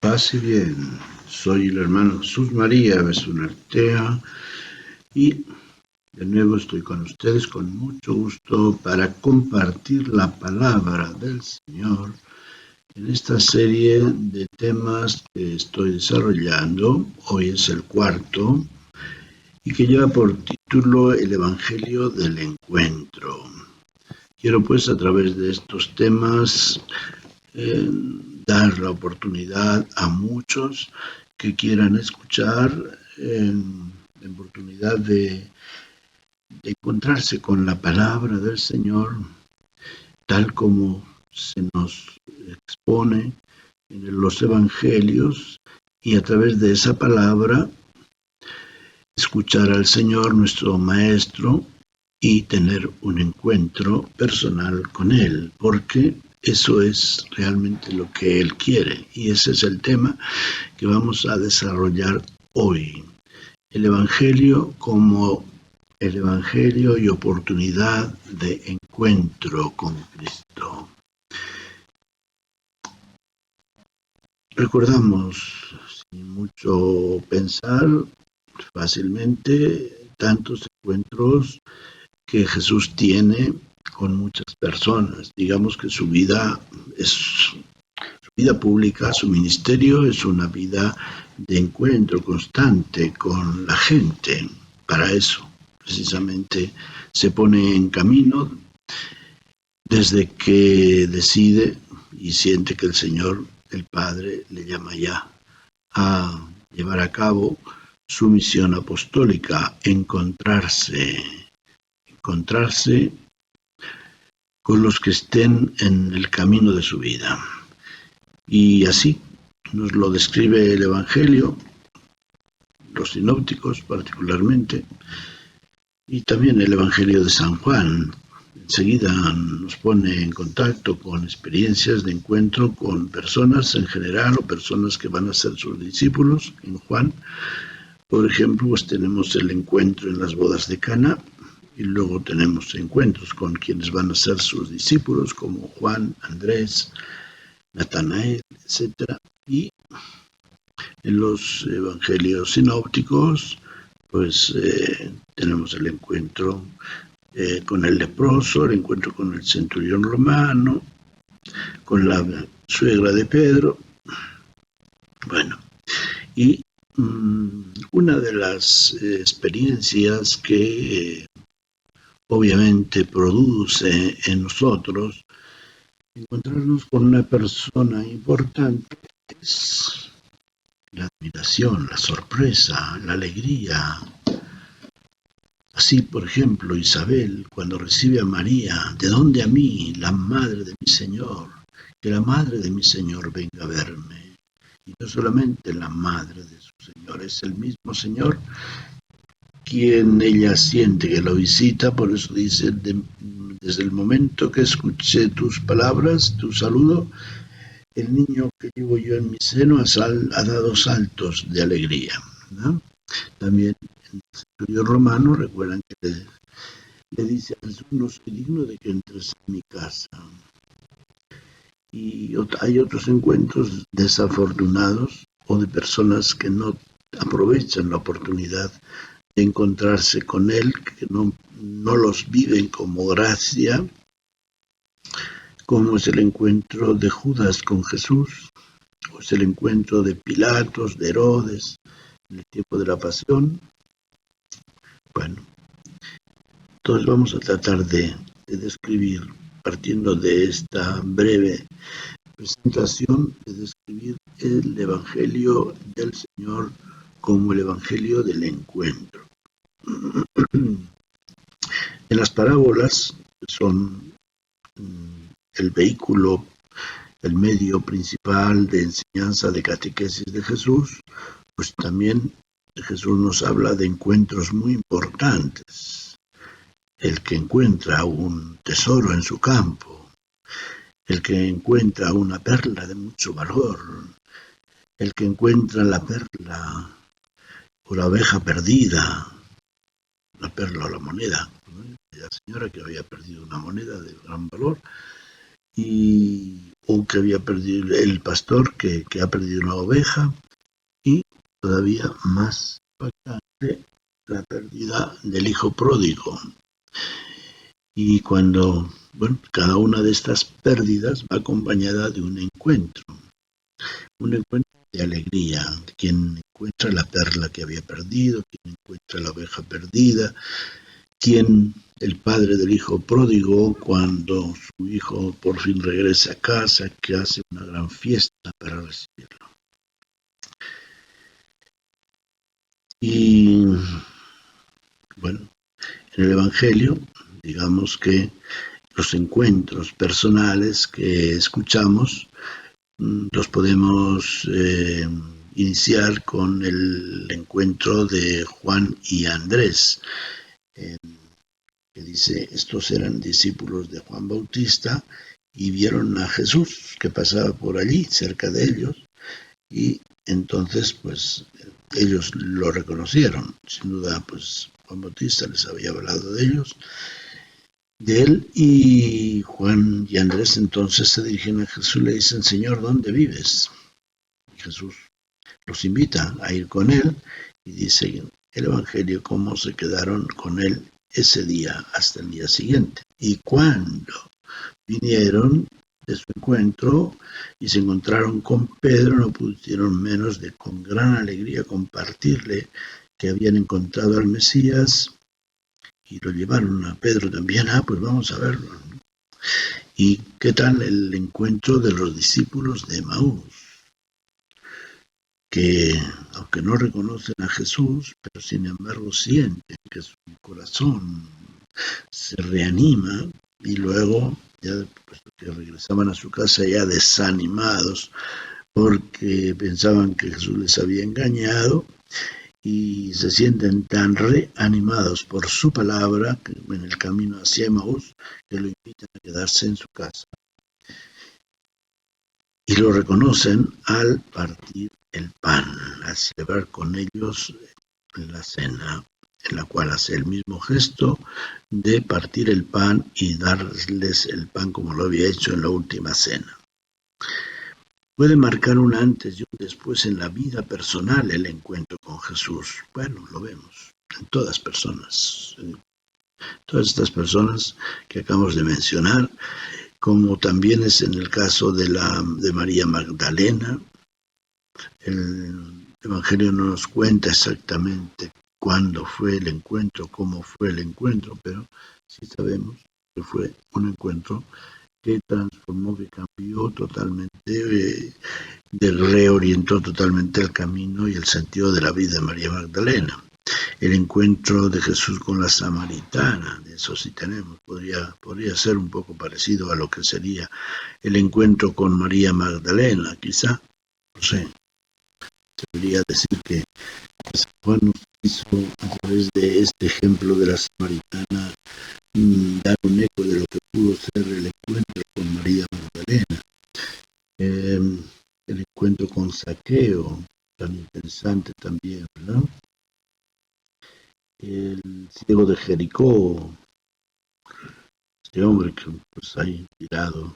Paz y bien, soy el hermano Jesús María Besunartea y de nuevo estoy con ustedes con mucho gusto para compartir la palabra del Señor en esta serie de temas que estoy desarrollando. Hoy es el cuarto y que lleva por título El Evangelio del Encuentro. Quiero pues a través de estos temas dar la oportunidad a muchos que quieran escuchar, la oportunidad de encontrarse con la palabra del Señor, tal como se nos expone en los evangelios, y a través de esa palabra escuchar al Señor, nuestro Maestro, y tener un encuentro personal con Él, porque eso es realmente lo que Él quiere, y ese es el tema que vamos a desarrollar hoy. El Evangelio como el Evangelio y oportunidad de encuentro con Cristo. Recordamos, sin mucho pensar, fácilmente, tantos encuentros que Jesús tiene con muchas personas. Digamos que su vida pública, su ministerio es una vida de encuentro constante con la gente. Para eso, precisamente, se pone en camino desde que decide y siente que el Señor, el Padre, le llama ya a llevar a cabo su misión apostólica, encontrarse con los que estén en el camino de su vida. Y así nos lo describe el Evangelio, los sinópticos particularmente, y también el Evangelio de San Juan. Enseguida nos pone en contacto con experiencias de encuentro con personas en general o personas que van a ser sus discípulos. En Juan, por ejemplo, pues tenemos el encuentro en las bodas de Cana, y luego tenemos encuentros con quienes van a ser sus discípulos, como Juan, Andrés, Natanael, etc. Y en los evangelios sinópticos, pues tenemos el encuentro con el leproso, el encuentro con el centurión romano, con la suegra de Pedro. Bueno, y una de las experiencias que obviamente produce en nosotros encontrarnos con una persona importante es la admiración, la sorpresa, la alegría. Así, por ejemplo, Isabel, cuando recibe a María, ¿de dónde a mí, la madre de mi Señor? Que la madre de mi Señor venga a verme. Y no solamente la madre de su Señor, es el mismo Señor quien ella siente que lo visita. Por eso dice, desde el momento que escuché tus palabras, tu saludo, el niño que llevo yo en mi seno ha dado saltos de alegría, ¿no? También en el centurión romano, recuerdan que le dice a Jesús, no soy digno de que entres en mi casa. Y hay otros encuentros desafortunados o de personas que no aprovechan la oportunidad de encontrarse con Él, que no los viven como gracia, como es el encuentro de Judas con Jesús, o es el encuentro de Pilatos, de Herodes, en el tiempo de la pasión. Bueno, entonces vamos a tratar de describir, partiendo de esta breve presentación, de describir el Evangelio del Señor como el Evangelio del encuentro. En las parábolas, que son el vehículo, el medio principal de enseñanza, de catequesis de Jesús, pues también Jesús nos habla de encuentros muy importantes. El que encuentra un tesoro en su campo, el que encuentra una perla de mucho valor, el que encuentra la perla o la oveja perdida, la perla o la moneda, la señora que había perdido una moneda de gran valor, o que había perdido el pastor que ha perdido una oveja, y todavía más impactante, la pérdida del hijo pródigo. Y cuando, bueno, cada una de estas pérdidas va acompañada de un encuentro de alegría, quien encuentra la perla que había perdido, quien encuentra la oveja perdida, quien el padre del hijo pródigo, cuando su hijo por fin regresa a casa, que hace una gran fiesta para recibirlo. Y bueno, en el Evangelio, digamos que los encuentros personales que escuchamos los podemos iniciar con el encuentro de Juan y Andrés, que dice: estos eran discípulos de Juan Bautista y vieron a Jesús que pasaba por allí cerca de ellos, y entonces pues ellos lo reconocieron. Sin duda pues Juan Bautista les había hablado de él, y Juan y Andrés entonces se dirigen a Jesús y le dicen: Señor, ¿dónde vives? Y Jesús los invita a ir con él, y dice el Evangelio cómo se quedaron con él ese día hasta el día siguiente. Y cuando vinieron de su encuentro y se encontraron con Pedro, no pudieron menos de con gran alegría compartirle que habían encontrado al Mesías, y lo llevaron a Pedro también. Pues vamos a verlo. ¿Y qué tal el encuentro de los discípulos de Emaús? Que aunque no reconocen a Jesús, pero sin embargo sienten que su corazón se reanima, y luego ya después que regresaban a su casa ya desanimados porque pensaban que Jesús les había engañado, y se sienten tan reanimados por su palabra que en el camino hacia Emaús, que lo invitan a quedarse en su casa. Y lo reconocen al partir el pan, al celebrar con ellos en la cena, en la cual hace el mismo gesto de partir el pan y darles el pan como lo había hecho en la última cena. Puede marcar un antes y un después en la vida personal el encuentro con Jesús. Bueno, lo vemos en todas personas, todas estas personas que acabamos de mencionar, como también es en el caso de María Magdalena. El Evangelio no nos cuenta exactamente cuándo fue el encuentro, cómo fue el encuentro, pero sí sabemos que fue un encuentro que transformó, que cambió totalmente, reorientó totalmente el camino y el sentido de la vida de María Magdalena. El encuentro de Jesús con la samaritana, de eso sí tenemos, podría ser un poco parecido a lo que sería el encuentro con María Magdalena, quizá, no sé. Se podría decir que San Juan nos hizo, a través de este ejemplo de la samaritana, dar un eco de lo que pudo ser el encuentro con María Magdalena. El encuentro con Zaqueo, tan interesante también, ¿verdad? El ciego de Jericó, este hombre que pues ahí tirado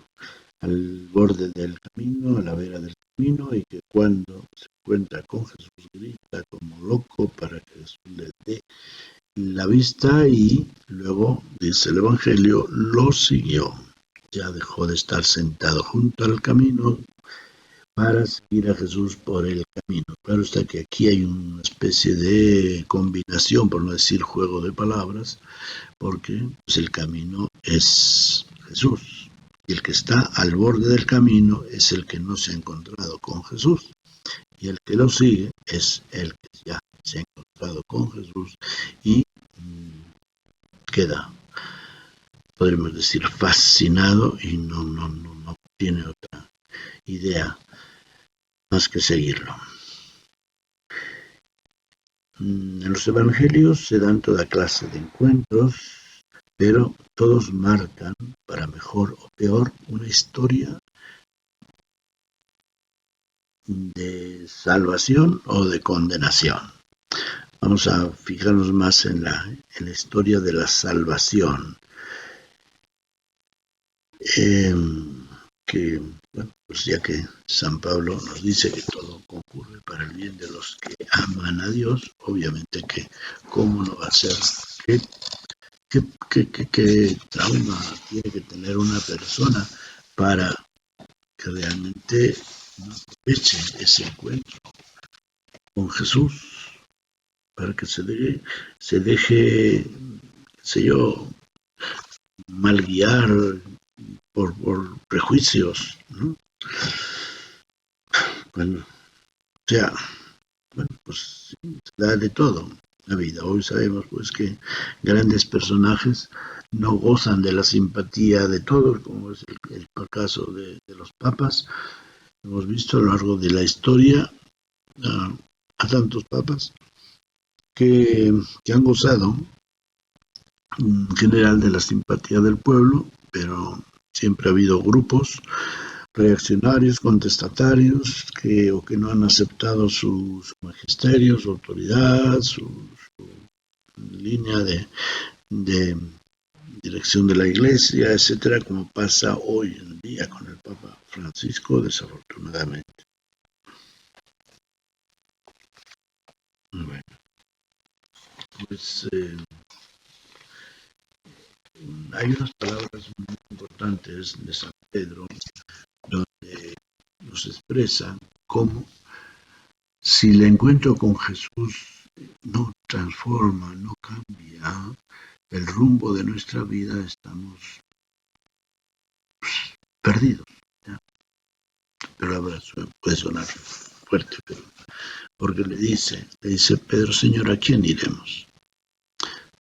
al borde del camino, a la vera del camino, y que cuando se encuentra con Jesús grita como loco para que Jesús le dé la vista, y luego, dice el Evangelio, lo siguió. Ya dejó de estar sentado junto al camino para seguir a Jesús por el camino. Claro está que aquí hay una especie de combinación, por no decir juego de palabras, porque pues, el camino es Jesús, y el que está al borde del camino es el que no se ha encontrado con Jesús, y el que lo sigue es el que ya se ha encontrado con Jesús y queda, podríamos decir, fascinado, y no tiene otra idea más que seguirlo. En los evangelios se dan toda clase de encuentros, pero todos marcan, para mejor o peor, una historia de salvación o de condenación. Vamos a fijarnos más en la historia de la salvación. que, bueno, pues ya que San Pablo nos dice que todo concurre para el bien de los que aman a Dios, obviamente que cómo no va a ser, qué, qué trauma tiene que tener una persona para que realmente no aproveche ese encuentro con Jesús, para que se deje, qué sé yo, mal guiar por prejuicios, ¿no? Bueno, o sea, bueno, pues sí, se da de todo en la vida. Hoy sabemos pues que grandes personajes no gozan de la simpatía de todos, como es el caso de los papas. Hemos visto a lo largo de la historia a tantos papas que han gozado en general de la simpatía del pueblo, pero siempre ha habido grupos reaccionarios, contestatarios, o que no han aceptado su magisterio, su autoridad, su línea de dirección de la Iglesia, etcétera, como pasa hoy en día con el Papa Francisco, desafortunadamente. Bueno, pues hay unas palabras muy importantes de San Pedro donde nos expresa cómo si el encuentro con Jesús no transforma, no cambia el rumbo de nuestra vida, estamos perdidos. ¿Ya? Pero ahora puede sonar fuerte, pero porque le dice Pedro, Señor, ¿a quién iremos?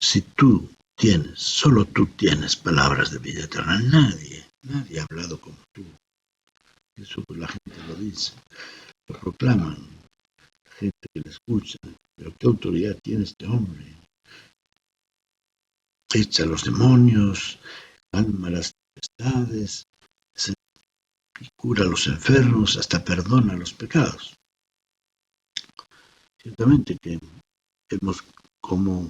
Si tú tienes, solo tú tienes palabras de vida eterna, nadie ha hablado como tú. Eso pues la gente lo dice, lo proclaman, gente que le escucha, pero ¿qué autoridad tiene este hombre? Echa a los demonios, calma las tempestades, y cura a los enfermos, hasta perdona los pecados. Ciertamente que vemos como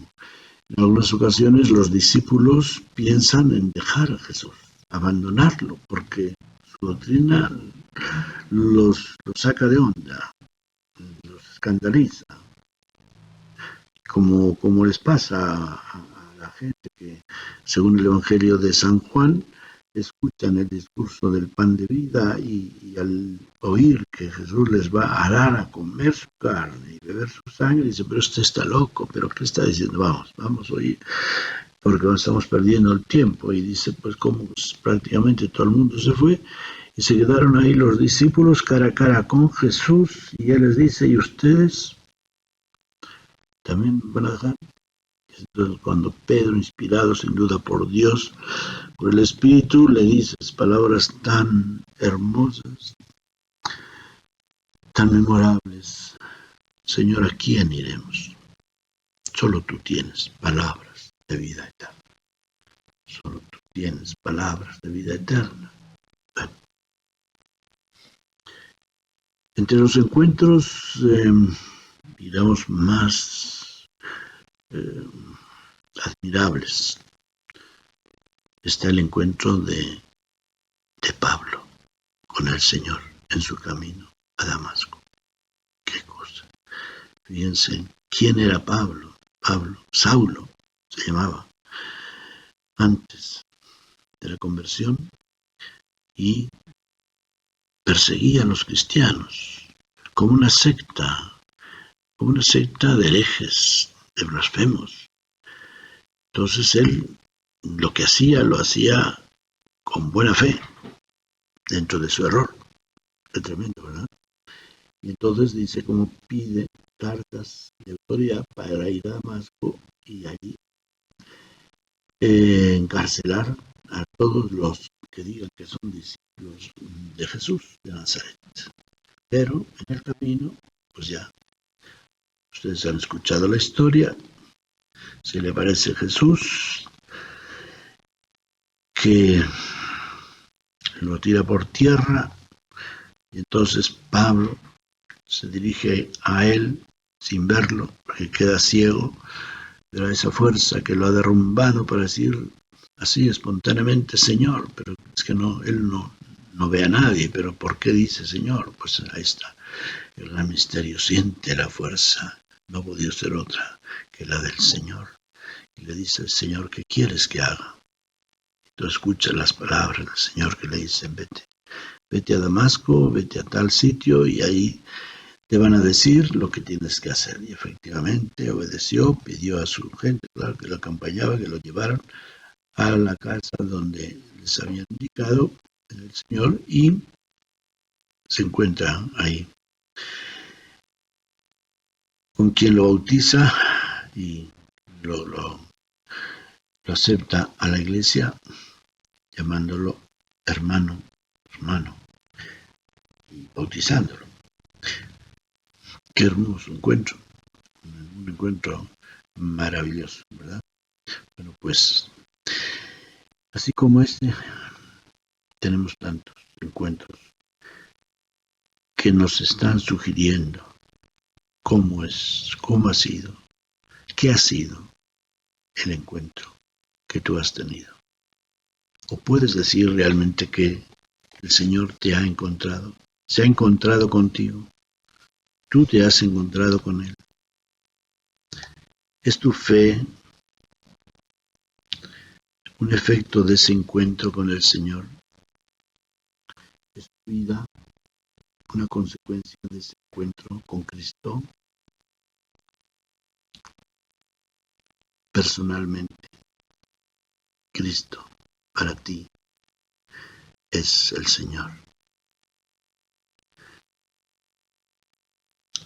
en algunas ocasiones los discípulos piensan en dejar a Jesús, abandonarlo, porque su doctrina los saca de onda, los escandaliza, como les pasa a la gente que, según el Evangelio de San Juan, escuchan el discurso del pan de vida y al oír que Jesús les va a dar a comer su carne y beber su sangre, dicen, pero usted está loco, pero ¿qué está diciendo? Vamos a oír, porque estamos perdiendo el tiempo. Y dice, pues como pues, prácticamente todo el mundo se fue, y se quedaron ahí los discípulos cara a cara con Jesús, y él les dice, ¿y ustedes también van a dejar? Entonces, cuando Pedro, inspirado sin duda por Dios, por el Espíritu, le dice palabras tan hermosas, tan memorables. Señor, ¿a quién iremos? Solo tú tienes palabras de vida eterna. Solo tú tienes palabras de vida eterna. Bueno. Entre los encuentros, digamos, más admirables está el encuentro de Pablo con el Señor en su camino a Damasco. Qué cosa. Fíjense, ¿quién era Pablo? Saulo se llamaba antes de la conversión y perseguía a los cristianos como una secta de herejes, de blasfemos. Entonces él lo que hacía, lo hacía con buena fe, dentro de su error. Es tremendo, ¿verdad? Y entonces dice como pide cartas de autoridad para ir a Damasco y allí encarcelar a todos los que digan que son discípulos de Jesús de Nazaret. Pero en el camino, pues ya, ustedes han escuchado la historia, se le aparece Jesús, que lo tira por tierra, y entonces Pablo se dirige a él sin verlo, porque queda ciego, pero esa fuerza que lo ha derrumbado para decir así espontáneamente, Señor, pero es que no, él no no ve a nadie, pero ¿por qué dice Señor? Pues ahí está el gran misterio. Siente la fuerza, no podía ser otra que la del Señor. Y le dice al Señor, ¿qué quieres que haga? Y tú escuchas las palabras del Señor que le dicen, vete a Damasco, vete a tal sitio y ahí te van a decir lo que tienes que hacer. Y efectivamente obedeció, pidió a su gente, claro, que lo acompañaba, que lo llevaran a la casa donde les había indicado el Señor y se encuentra ahí con quien lo bautiza y lo acepta a la iglesia llamándolo hermano, y bautizándolo. Qué hermoso encuentro, un encuentro maravilloso, ¿verdad? Bueno, pues así como este, tenemos tantos encuentros que nos están sugiriendo cómo ha sido, qué ha sido el encuentro que tú has tenido. O puedes decir realmente que el Señor te ha encontrado, se ha encontrado contigo, tú te has encontrado con Él. ¿Es tu fe un efecto de ese encuentro con el Señor? ¿Es tu vida una consecuencia de ese encuentro con Cristo? Personalmente, Cristo para ti es el Señor.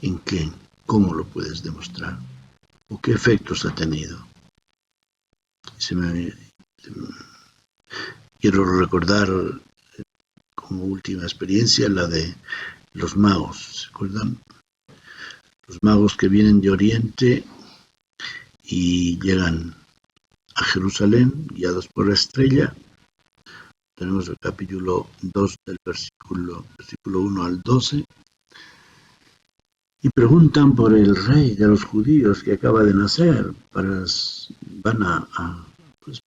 ¿En qué? ¿Cómo lo puedes demostrar? ¿O qué efectos ha tenido? Quiero recordar como última experiencia la de los magos. ¿Se acuerdan? Los magos que vienen de Oriente y llegan a Jerusalén guiados por la estrella. Tenemos el capítulo 2 del versículo 1 al 12. Y preguntan por el rey de los judíos que acaba de nacer. Pues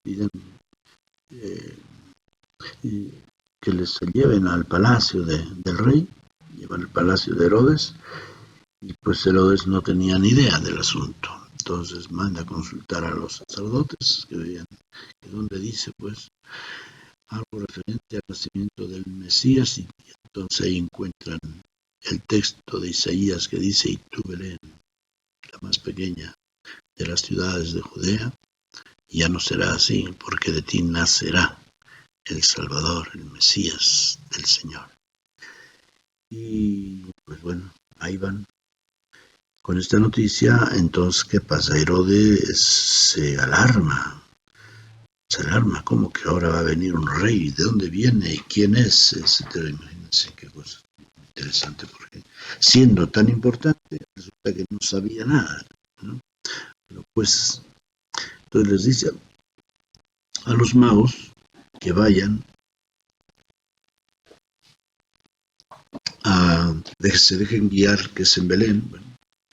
piden que les lleven al palacio del rey. Llevan al palacio de Herodes. Y pues Herodes no tenía ni idea del asunto. Entonces manda a consultar a los sacerdotes que veían donde dice pues algo referente al nacimiento del Mesías, y entonces ahí encuentran el texto de Isaías que dice: y tú, Belén, la más pequeña de las ciudades de Judea, y ya no será así, porque de ti nacerá el Salvador, el Mesías del Señor. Y pues bueno, ahí van con esta noticia. Entonces, ¿qué pasa? Herodes se alarma, ¿cómo que ahora va a venir un rey? ¿De dónde viene? ¿Y quién es? Etcétera. Imagínense qué cosa interesante, porque siendo tan importante, resulta que no sabía nada, ¿no? Pero pues, entonces les dice a los magos que vayan se dejen guiar, que es en Belén. Bueno,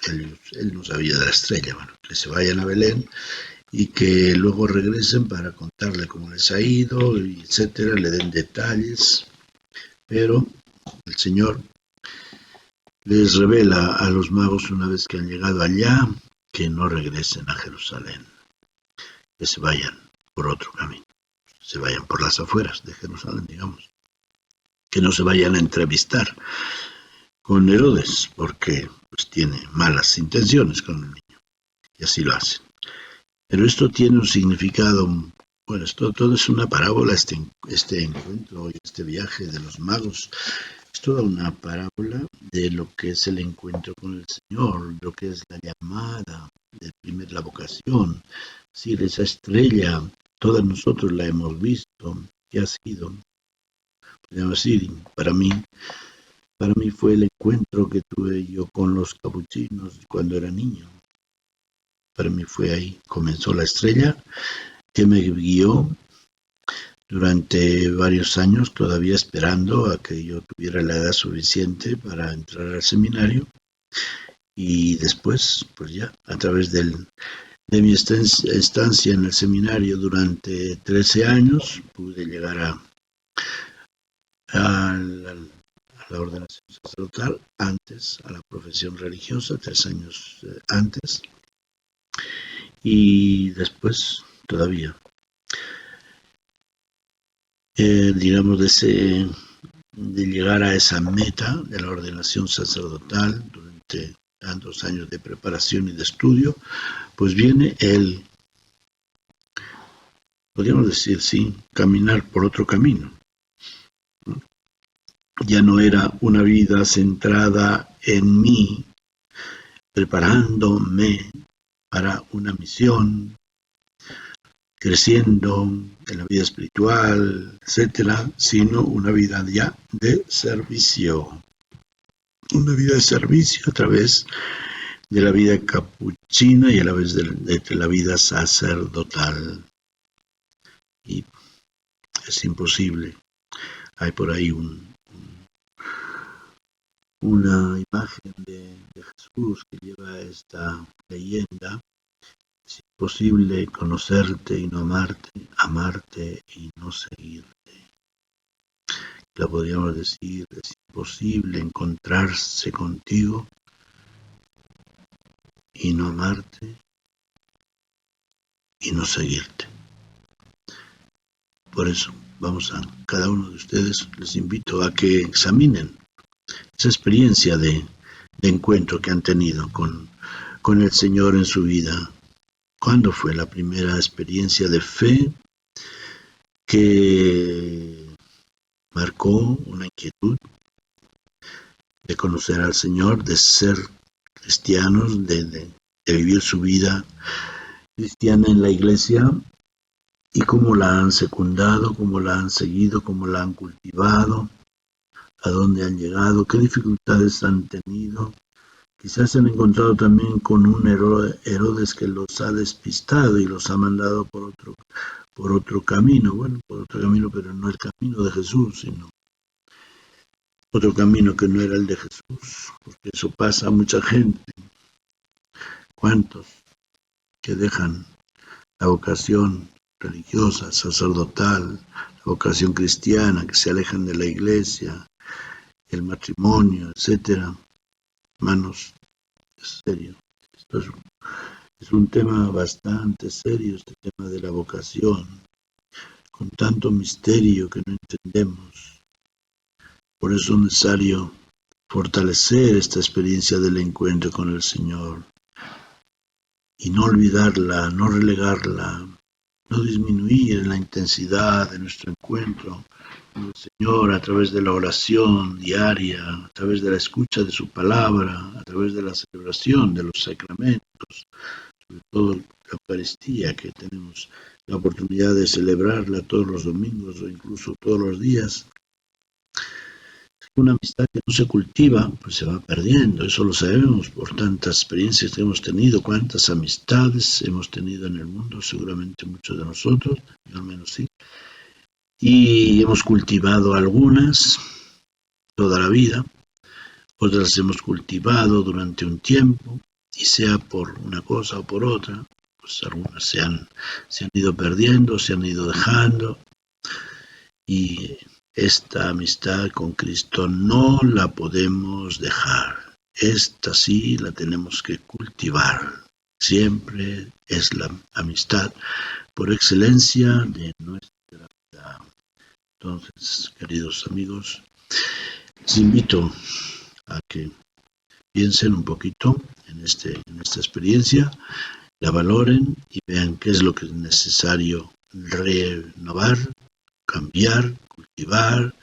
él no sabía de la estrella, bueno, que se vayan a Belén y que luego regresen para contarle cómo les ha ido, y etcétera, le den detalles, pero el Señor les revela a los magos una vez que han llegado allá que no regresen a Jerusalén, que se vayan por otro camino, se vayan por las afueras de Jerusalén, digamos, que no se vayan a entrevistar con Herodes, porque pues tiene malas intenciones con el niño, y así lo hacen. Pero esto tiene un significado. Bueno, esto todo es una parábola, este encuentro, este viaje de los magos, es toda una parábola de lo que es el encuentro con el Señor, lo que es la llamada, la vocación, es decir, esa estrella, todos nosotros la hemos visto, que ha sido, podemos decir, para mí fue el encuentro que tuve yo con los capuchinos cuando era niño. Para mí fue ahí, comenzó la estrella que me guió durante varios años, todavía esperando a que yo tuviera la edad suficiente para entrar al seminario, y después, pues ya, a través de mi estancia en el seminario durante 13 años, pude llegar a la ordenación sacerdotal, antes a la profesión religiosa, 3 años antes, y después todavía, digamos, de llegar a esa meta de la ordenación sacerdotal durante tantos años de preparación y de estudio, pues viene el, podríamos decir, sí, caminar por otro camino. Ya no era una vida centrada en mí, preparándome para una misión, creciendo en la vida espiritual, etcétera, sino una vida ya de servicio. Una vida de servicio a través de la vida capuchina y a la vez de la vida sacerdotal. Y es imposible. Hay por ahí una imagen de Jesús que lleva esta leyenda. Es imposible conocerte y no amarte, amarte y no seguirte. La podríamos decir, es imposible encontrarse contigo y no amarte y no seguirte. Por eso, cada uno de ustedes les invito a que examinen esa experiencia de encuentro que han tenido con el Señor en su vida. ¿Cuándo fue la primera experiencia de fe que marcó una inquietud de conocer al Señor, de ser cristianos, de vivir su vida cristiana en la iglesia? Y cómo la han secundado, cómo la han seguido, cómo la han cultivado, a dónde han llegado, qué dificultades han tenido. Quizás se han encontrado también con un Herodes que los ha despistado y los ha mandado por otro camino. Bueno, por otro camino, pero no el camino de Jesús, sino otro camino que no era el de Jesús, porque eso pasa a mucha gente. ¿Cuántos que dejan la vocación religiosa, sacerdotal, la vocación cristiana, que se alejan de la iglesia, el matrimonio, etcétera? Hermanos, es serio. Esto es un tema bastante serio, este tema de la vocación, con tanto misterio que no entendemos. Por eso es necesario fortalecer esta experiencia del encuentro con el Señor y no olvidarla, no relegarla, no disminuir en la intensidad de nuestro encuentro con el Señor a través de la oración diaria, a través de la escucha de su palabra, a través de la celebración de los sacramentos, sobre todo la Eucaristía, que tenemos la oportunidad de celebrarla todos los domingos o incluso todos los días. Una amistad que no se cultiva, pues se va perdiendo. Eso lo sabemos por tantas experiencias que hemos tenido, cuántas amistades hemos tenido en el mundo, seguramente muchos de nosotros, yo al menos sí. Y hemos cultivado algunas toda la vida, otras hemos cultivado durante un tiempo, y sea por una cosa o por otra, pues algunas se han ido perdiendo, se han ido dejando, y esta amistad con Cristo no la podemos dejar. Esta sí la tenemos que cultivar. Siempre es la amistad por excelencia de nuestra vida. Entonces, queridos amigos, les invito a que piensen un poquito en esta experiencia, la valoren y vean qué es lo que es necesario renovar, cambiar, cultivar.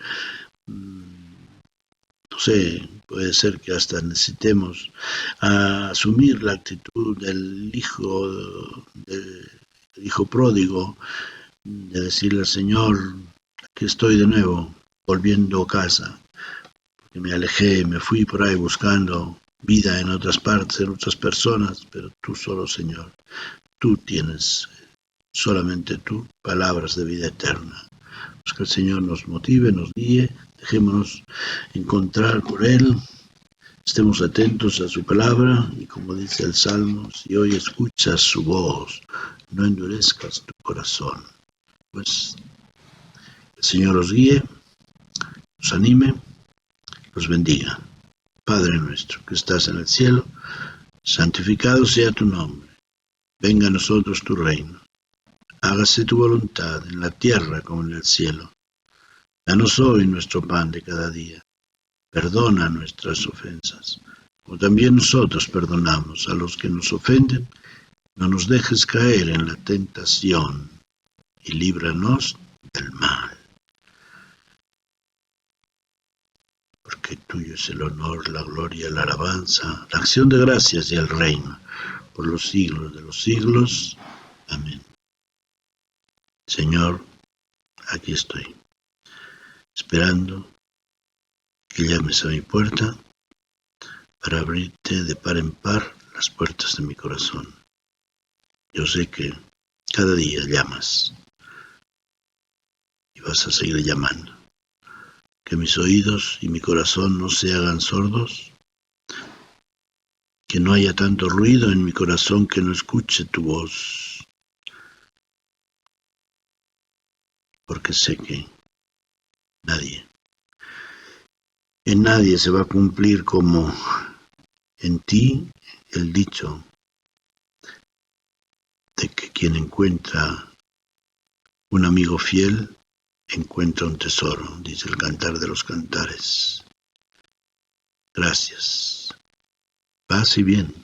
No sé, puede ser que hasta necesitemos asumir la actitud del hijo pródigo, de decirle al Señor que estoy de nuevo volviendo a casa, porque me alejé, me fui por ahí buscando vida en otras partes, en otras personas, pero tú solo, Señor, tú tienes, solamente tú, palabras de vida eterna. Pues que el Señor nos motive, nos guíe, dejémonos encontrar por Él, estemos atentos a su palabra y como dice el Salmo, si hoy escuchas su voz, no endurezcas tu corazón. Pues el Señor os guíe los anime, los bendiga. Padre nuestro que estás en el cielo, santificado sea tu nombre. Venga a nosotros tu reino. Hágase tu voluntad en la tierra como en el cielo. Danos hoy nuestro pan de cada día. Perdona nuestras ofensas, como también nosotros perdonamos a los que nos ofenden. No nos dejes caer en la tentación y líbranos del mal. Porque tuyo es el honor, la gloria, la alabanza, la acción de gracias y el reino, por los siglos de los siglos. Amén. Señor, aquí estoy, esperando que llames a mi puerta para abrirte de par en par las puertas de mi corazón. Yo sé que cada día llamas y vas a seguir llamando. Que mis oídos y mi corazón no se hagan sordos, que no haya tanto ruido en mi corazón que no escuche tu voz, porque sé que en nadie se va a cumplir como en ti el dicho de que quien encuentra un amigo fiel encuentra un tesoro, dice el Cantar de los Cantares. Gracias. Paz y bien.